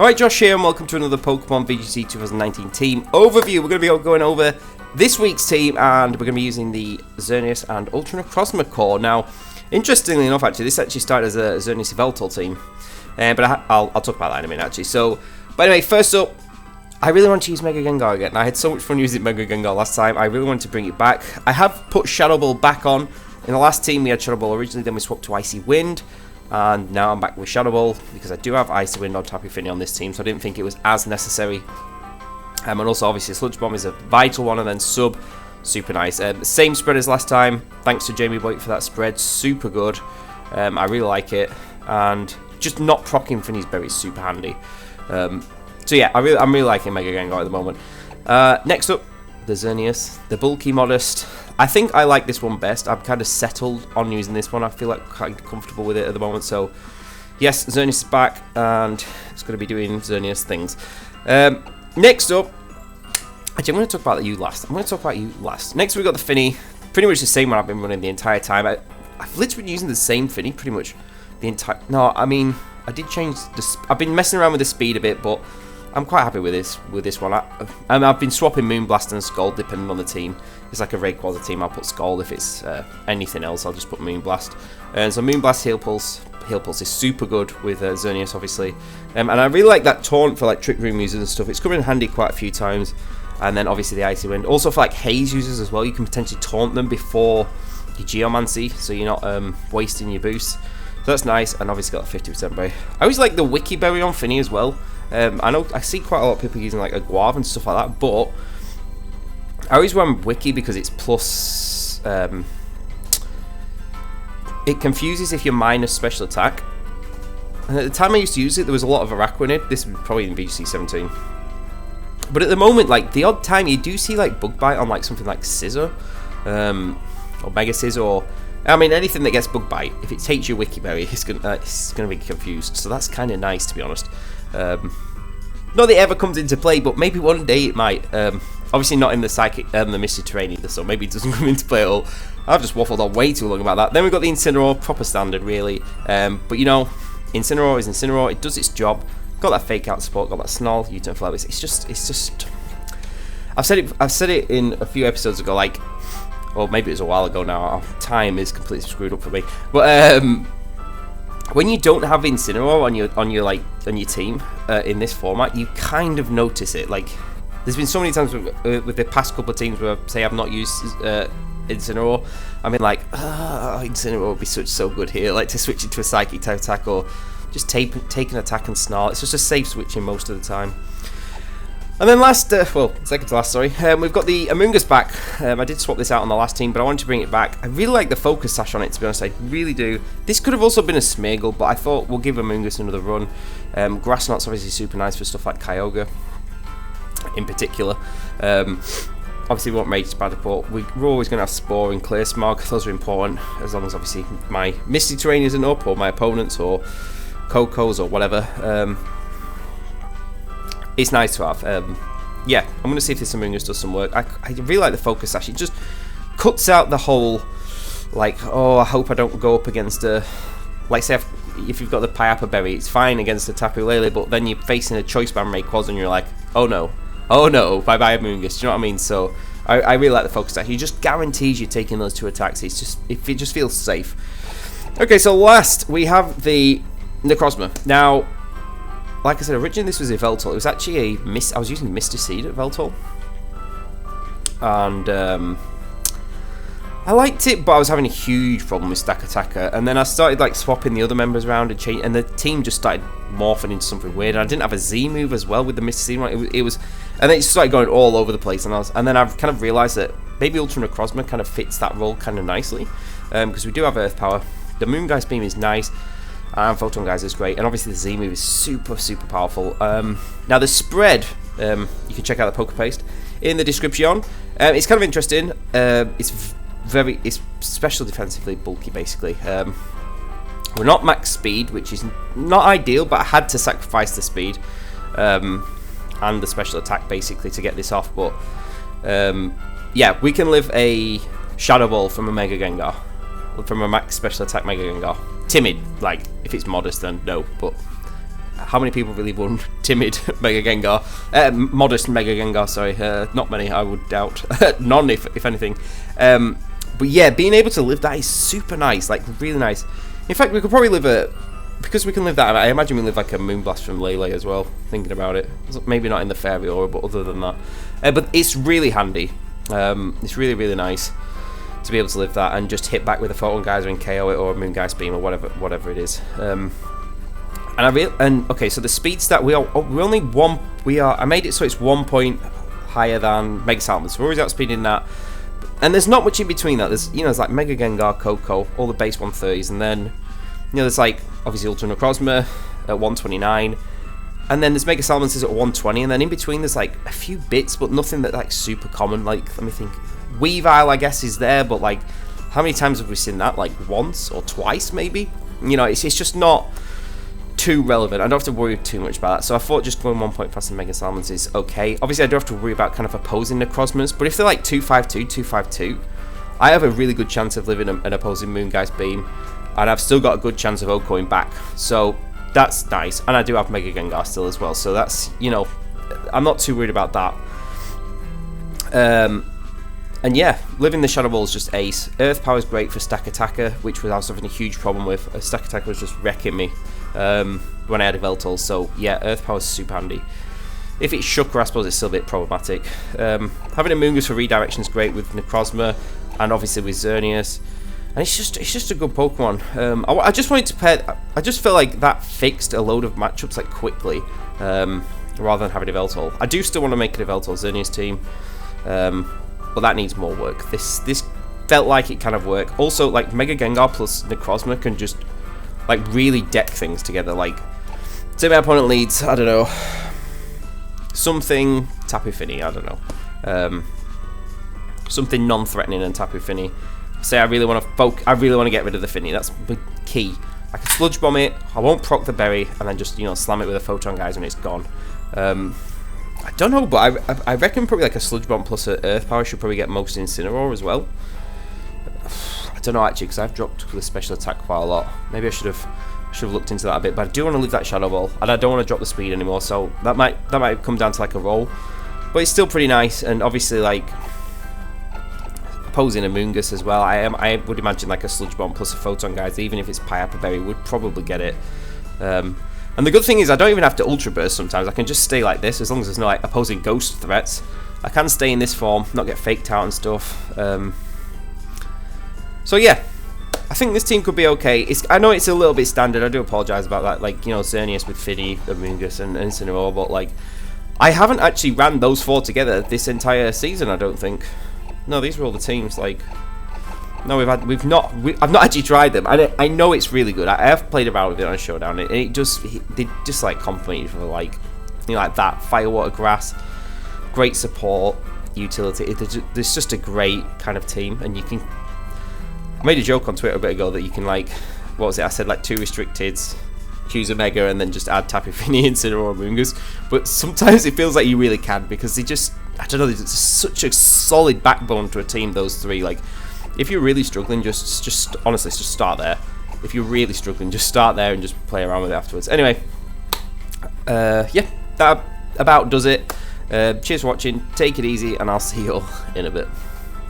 Alright, Josh here, and welcome to another Pokemon VGC 2019 team overview. We're going to be going over this week's team, and we're going to be using the Xerneas and Ultra Necrozma core. Now, interestingly enough, actually, this actually started as a Xerneas Yveltal team, but I'll talk about that in a minute, actually. But anyway, first up, I really want to use Mega Gengar again. I had so much fun using Mega Gengar last time. I really want to bring it back. I have put Shadow Ball back on. In the last team, we had Shadow Ball originally, then we swapped to Icy Wind. And now I'm back with Shadow Ball because I do have Icy Wind on Tapu Fini on this team, so I didn't think it was as necessary. And also, obviously, Sludge Bomb is a vital one, and then Sub, super nice. Same spread as last time. Thanks to Jamie Boyd for that spread, super good. I really like it, and just not proccing Fini's Berry is super handy. So yeah, I'm really liking Mega Gengar at the moment. Next up, the Xerneas, the bulky modest. I think I like this one best. I'm kind of settled on using this one. I feel like quite comfortable with it at the moment. So, yes, Xerneas is back, and it's going to be doing Xerneas things. Next up, actually, I'm going to talk about you last. Next, we've got the Fini. Pretty much the same one I've been running the entire time. I've literally been using the same Fini pretty much the entire... No, I mean, I did change the... I've been messing around with the speed a bit, but I'm quite happy with this one. I've been swapping Moonblast and Scald depending on the team. If it's like a Rayquaza team, I'll put Scald. If it's anything else, I'll just put Moonblast. So Moonblast Heal Pulse is super good with Xerneas, obviously. And I really like that taunt for like Trick Room users and stuff. It's come in handy quite a few times. And then obviously the Icy Wind. Also for like Haze users as well, you can potentially taunt them before your Geomancy, so you're not wasting your boost. So that's nice, and obviously got a 50% berry. I always like the Wiki Berry on Fini as well. I know I see quite a lot of people using like a Guava and stuff like that, but I always run Wiki because it's plus. It confuses if you're minus special attack. And at the time I used to use it, there was a lot of Araquanid. This was probably in VGC 17. But at the moment, like the odd time you do see like Bug Bite on like something like Scizor, or Mega Scizor, or I mean anything that gets Bug Bite. If it takes your Wiki Berry, it's gonna be confused. So that's kind of nice, to be honest. Not that it ever comes into play, but maybe one day it might. Obviously not in the Psychic, the Misty Terrain either, so maybe it doesn't come into play at all. I've just waffled on way too long about that. Then we've got the Incineroar, proper standard really. But you know, Incineroar is Incineroar. It does its job. Got that Fake Out support, got that Snarl, U-turn Flowers. It's just. I've said it in a few episodes ago, like, or maybe it was a while ago now. Time is completely screwed up for me. But when you don't have Incineroar on your team in this format, you kind of notice it. Like, there's been so many times with the past couple of teams where, say, I've not used Incineroar. I mean, like, Incineroar would be so good here. Like to switch it to a Psychic type attack, or just take an attack and Snarl. It's just a safe switching most of the time. And then second to last, sorry, we've got the Amoonguss back. I did swap this out on the last team, but I wanted to bring it back. I really like the Focus Sash on it, to be honest, I really do. This could have also been a Smeargle, but I thought we'll give Amoonguss another run. Grass Knot's obviously super nice for stuff like Kyogre, in particular. Obviously we want Rage Spadaport. We're always going to have Spore and Clear Smog. Those are important, as long as obviously my Misty Terrain isn't up, or my opponents, or Coco's, or whatever. It's nice to have. Yeah, I'm going to see if this Amoonguss does some work. I really like the Focus Sash. It just cuts out the whole, like, oh, I hope I don't go up against a... Like, say, if you've got the Piappa Berry, it's fine against the Tapu Lele, but then you're facing a Choice Band Rayquaza and you're like, oh no, bye-bye Amoonguss. Do you know what I mean? So, I really like the Focus Sash. It just guarantees you taking those two attacks. It just feels safe. Okay, so last, we have the Necrozma. Now, like I said, originally this was a Yveltal. It was actually I was using Misty Seed at Yveltal. And I liked it, but I was having a huge problem with Stack Attacker. And then I started like swapping the other members around and the team just started morphing into something weird. And I didn't have a Z move as well with the Misty Seed one. It was, and then it just started going all over the place. And then I've kind of realised that maybe Ultra Necrozma kind of fits that role kind of nicely, because we do have Earth Power. The Moongeist Beam is nice. And Photon Guys is great, and obviously the Z move is super powerful. Now the spread, you can check out the Poker Paste in the description. It's kind of interesting. It's special defensively bulky, basically. We're not max speed, which is not ideal, but I had to sacrifice the speed and the special attack basically to get this off. But yeah, we can live a Shadow Ball from a Mega Gengar, from a max special attack Mega Gengar. Timid, like if it's modest, then no, but how many people really won timid Mega Gengar, modest Mega Gengar, sorry, not many, I would doubt, none if anything, but yeah, being able to live that is super nice, like really nice. In fact, we could probably live because we can live that, I imagine we live like a Moonblast from Lele as well, thinking about it, maybe not in the Fairy Aura, but other than that, but it's really handy, it's really, really nice to be able to live that and just hit back with a Photon Geyser and KO it, or a Moongeist Beam, or whatever it is. Okay, so the speed stat, I made it so it's 1 point higher than Mega Salamence, so we're always outspeeding that, and there's not much in between that. There's, there's like Mega Gengar, Koko, all the base 130s, and then, there's like, obviously Ultra Necrozma at 129, and then there's Mega Salamences at 120, and then in between there's like a few bits, but nothing that like super common. Like, let me think, Weavile I guess is there, but like, how many times have we seen that? Like once or twice maybe? It's just not too relevant. I don't have to worry too much about that, so I thought just going 1 point faster than Mega Salamence is okay. Obviously I do have to worry about kind of opposing Necrozmas, but if they're like 252, 252, I have a really good chance of living an opposing Moongeist Beam, and I've still got a good chance of Okoing back, so that's nice. And I do have Mega Gengar still as well, so that's, I'm not too worried about that. And yeah, living the Shadow Ball is just ace. Earth Power is great for Stack Attacker, which I was having a huge problem with. Stack Attacker was just wrecking me when I had a Veltal, so yeah, Earth Power is super handy. If it's Shooker, I suppose it's still a bit problematic. Having a Moongus for redirection is great with Necrozma, and obviously with Xerneas. And it's just a good Pokemon. I just wanted to pair. I just feel like that fixed a load of matchups like quickly, rather than having a Veltal. I do still want to make it a Veltal Xerneas team. But that needs more work. This felt like it kind of worked. Also, like Mega Gengar plus Necrozma can just like really deck things together. Like, say my opponent leads, I don't know, something Tapu Fini, I don't know, something non-threatening and Tapu Fini. Say I really want to get rid of the Fini. That's the key. I can Sludge Bomb it. I won't proc the berry, and then just slam it with a Photon Geyser and it's gone. I don't know, but I reckon probably like a Sludge Bomb plus a Earth Power should probably get most Incineroar as well. I don't know actually, because I've dropped the special attack quite a lot. Maybe I should have looked into that a bit, but I do want to leave that Shadow Ball, and I don't want to drop the speed anymore. So that might come down to like a roll, but it's still pretty nice. And obviously like opposing a Moongus as well, I would imagine like a Sludge Bomb plus a Photon Geyser, even if it's Piappa Berry, would probably get it. And the good thing is I don't even have to Ultra Burst sometimes. I can just stay like this, as long as there's no like opposing ghost threats. I can stay in this form, not get faked out and stuff. So yeah, I think this team could be okay. I know it's a little bit standard, I do apologise about that. Like, Xerneas with Fini, Amoonguss and Incineroar, but like, I haven't actually ran those four together this entire season, I don't think. No, these were all the teams, like... No, I've not actually tried them. I know it's really good. I have played around with it on Showdown, and they just like compliment you for like, like that Firewater Grass, great support, utility. It's just a great kind of team, and you can. I made a joke on Twitter a bit ago that you can like, what was it? I said like 2 restricteds, choose a Mega, and then just add Tapu Fini, Incineroar, Moongus. But sometimes it feels like you really can, because they just, I don't know, it's such a solid backbone to a team. Those three, like. If you're really struggling, just honestly, just start there. If you're really struggling, just start there and just play around with it afterwards. Anyway, yeah, that about does it. Cheers for watching. Take it easy, and I'll see you all in a bit.